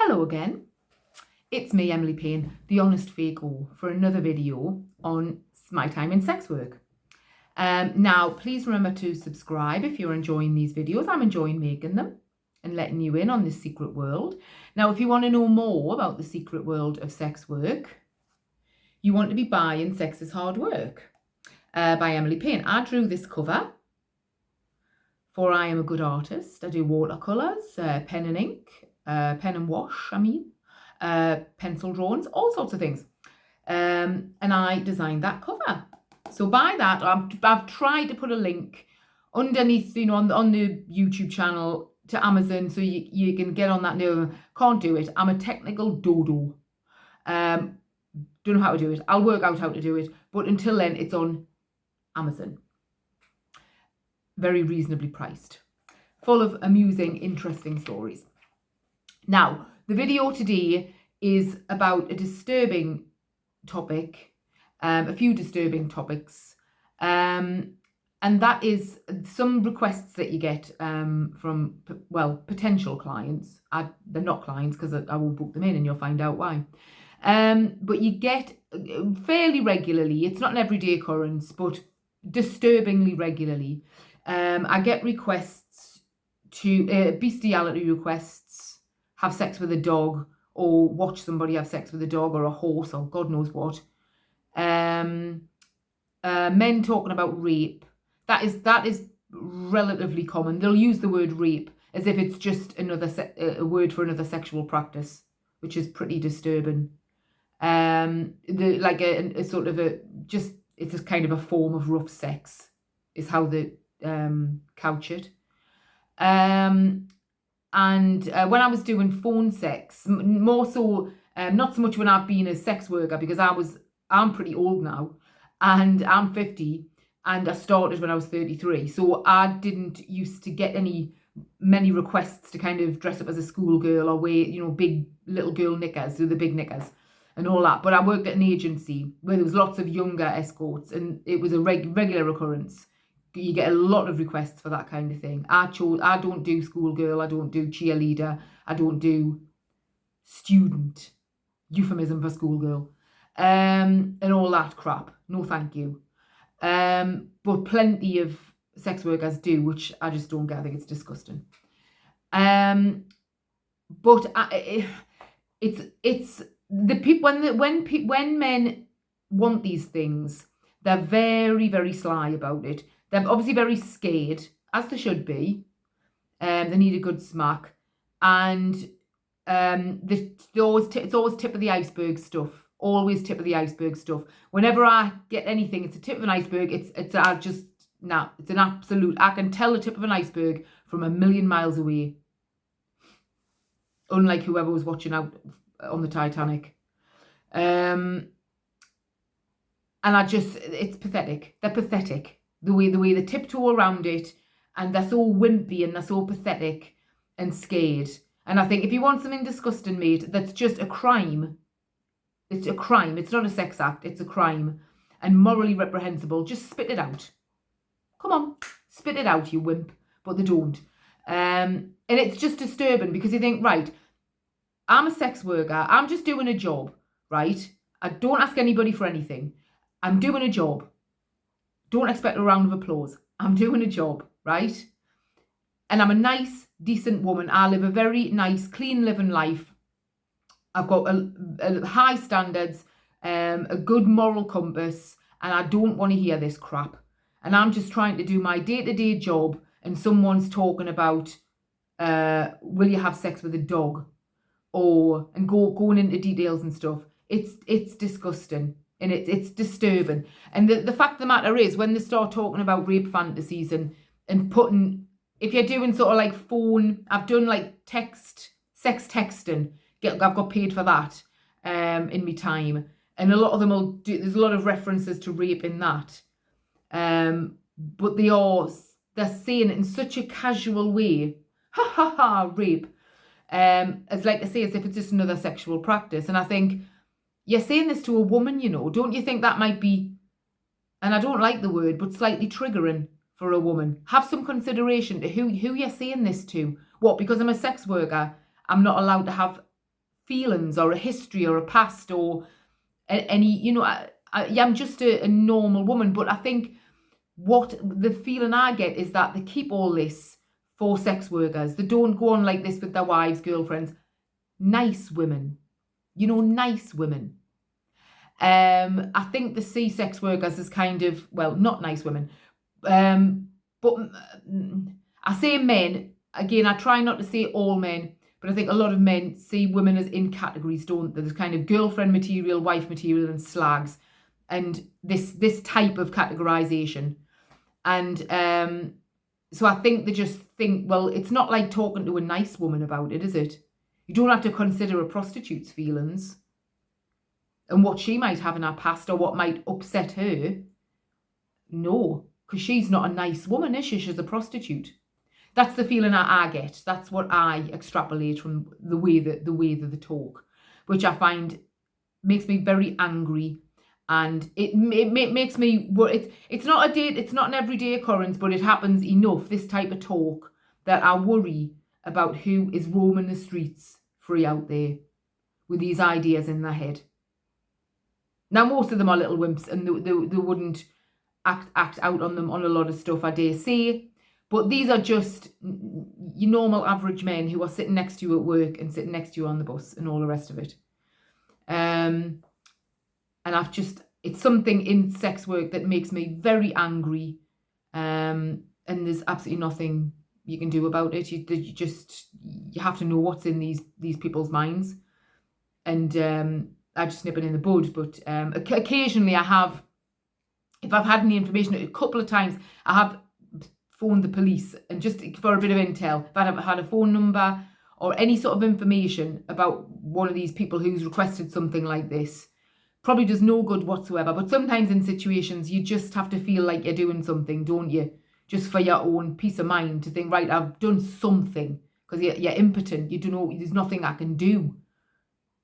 Hello again, it's me, Emily Payne, the honest fake for another video on my time in sex work. Now, please remember to subscribe if you're enjoying these videos. I'm enjoying making them and letting you in on this secret world. Now, if you want to know more about the secret world of sex work, you want to be buying Sex is Hard Work by Emily Payne. I drew this cover for I Am a Good Artist. I do watercolours, pen and ink, pen and wash, pencil drawings, all sorts of things. And I designed that cover. So by that, I've tried to put a link underneath, on the YouTube channel to Amazon, so you can get on that. No, can't do it. I'm a technical dodo. Don't know how to do it. I'll work out how to do it. But until then, it's on Amazon. Very reasonably priced. Full of amusing, interesting stories. Now, the video today is about a disturbing topic, a few disturbing topics, and that is some requests that you get from, potential clients. They're not clients because I won't book them in and you'll find out why. But you get fairly regularly, it's not an everyday occurrence, but disturbingly regularly, I get requests to, bestiality requests, have sex with a dog, or watch somebody have sex with a dog or a horse or God knows what. Men talking about rape. That is relatively common. They'll use the word rape as if it's just another a word for another sexual practice, which is pretty disturbing. It's a kind of a form of rough sex, is how they couch it. And when I was doing phone sex, more so, not so much when I've been a sex worker, because I'm pretty old now, and I'm 50, and I started when I was 33. So I didn't used to get many requests to kind of dress up as a schoolgirl or wear, big little girl knickers, so the big knickers and all that. But I worked at an agency where there was lots of younger escorts, and it was a regular occurrence. You get a lot of requests for that kind of thing. I don't do schoolgirl, I don't do cheerleader, I don't do student, euphemism for schoolgirl, and all that crap. No thank you. But plenty of sex workers do, which I just don't get. I think it's disgusting. But it's the people when men want these things, they're very, very sly about it. They're obviously very scared, as they should be. They need a good smack, and it's always tip of the iceberg stuff. Always tip of the iceberg stuff. Whenever I get anything, it's a tip of an iceberg. It's an absolute. I can tell the tip of an iceberg from a million miles away. Unlike whoever was watching out on the Titanic. And it's pathetic. They're pathetic. The way they tiptoe around it, and they're so wimpy and they're so pathetic and scared. And I think if you want something disgusting, mate, that's just a crime. It's a crime. It's not a sex act. It's a crime, and morally reprehensible. Just spit it out. Come on, spit it out, you wimp. But they don't. And it's just disturbing, because you think, right, I'm a sex worker. I'm just doing a job, right? I don't ask anybody for anything. I'm doing a job. Don't expect a round of applause. I'm doing a job, right? And I'm a nice, decent woman. I live a very nice, clean living life. I've got a high standards, a good moral compass, and I don't want to hear this crap. And I'm just trying to do my day-to-day job, and someone's talking about, will you have sex with a dog? And going into details and stuff. It's disgusting. And it's disturbing. And the fact of the matter is, when they start talking about rape fantasies and putting, if you're doing sort of like phone, I've done like sex texting. I've got paid for that in my time. And a lot of them there's a lot of references to rape in that. But they're saying it in such a casual way. Ha ha ha, rape. As like I say, as if it's just another sexual practice. And I think, you're saying this to a woman, don't you think that might be, and I don't like the word, but slightly triggering for a woman? Have some consideration to who you're saying this to. What, because I'm a sex worker, I'm not allowed to have feelings or a history or a past or any, yeah, I'm just a normal woman. But I think what the feeling I get is that they keep all this for sex workers. They don't go on like this with their wives, girlfriends. Nice women, nice women. I think they see sex workers as kind of, well, not nice women. But I say men, again, I try not to say all men, but I think a lot of men see women as in categories, don't they? There's kind of girlfriend material, wife material, and slags, and this type of categorization. And so I think they just think, well, it's not like talking to a nice woman about it, is it? You don't have to consider a prostitute's feelings and what she might have in her past or what might upset her. No, because she's not a nice woman, is she? She's a prostitute. That's the feeling I get. That's what I extrapolate from the way that they talk, which I find makes me very angry, and it makes me. It's not it's not an everyday occurrence, but it happens enough. This type of talk that I worry about who is roaming the streets free out there with these ideas in their head. Now, most of them are little wimps, and they wouldn't act out on them on a lot of stuff, I dare say. But these are just your normal average men who are sitting next to you at work and sitting next to you on the bus and all the rest of it. And it's something in sex work that makes me very angry. And there's absolutely nothing you can do about it. You have to know what's in these people's minds. And I just nip it in the bud. But occasionally I have, if I've had any information, a couple of times I have phoned the police and just for a bit of intel. If I've had a phone number or any sort of information about one of these people who's requested something like this, probably does no good whatsoever. But sometimes in situations you just have to feel like you're doing something, don't you? Just for your own peace of mind, to think, right, I've done something, because you're impotent. You don't know, there's nothing I can do,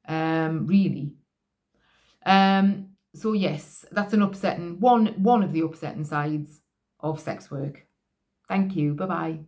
really. So yes, that's an upsetting one of the upsetting sides of sex work. Thank you. Bye-bye.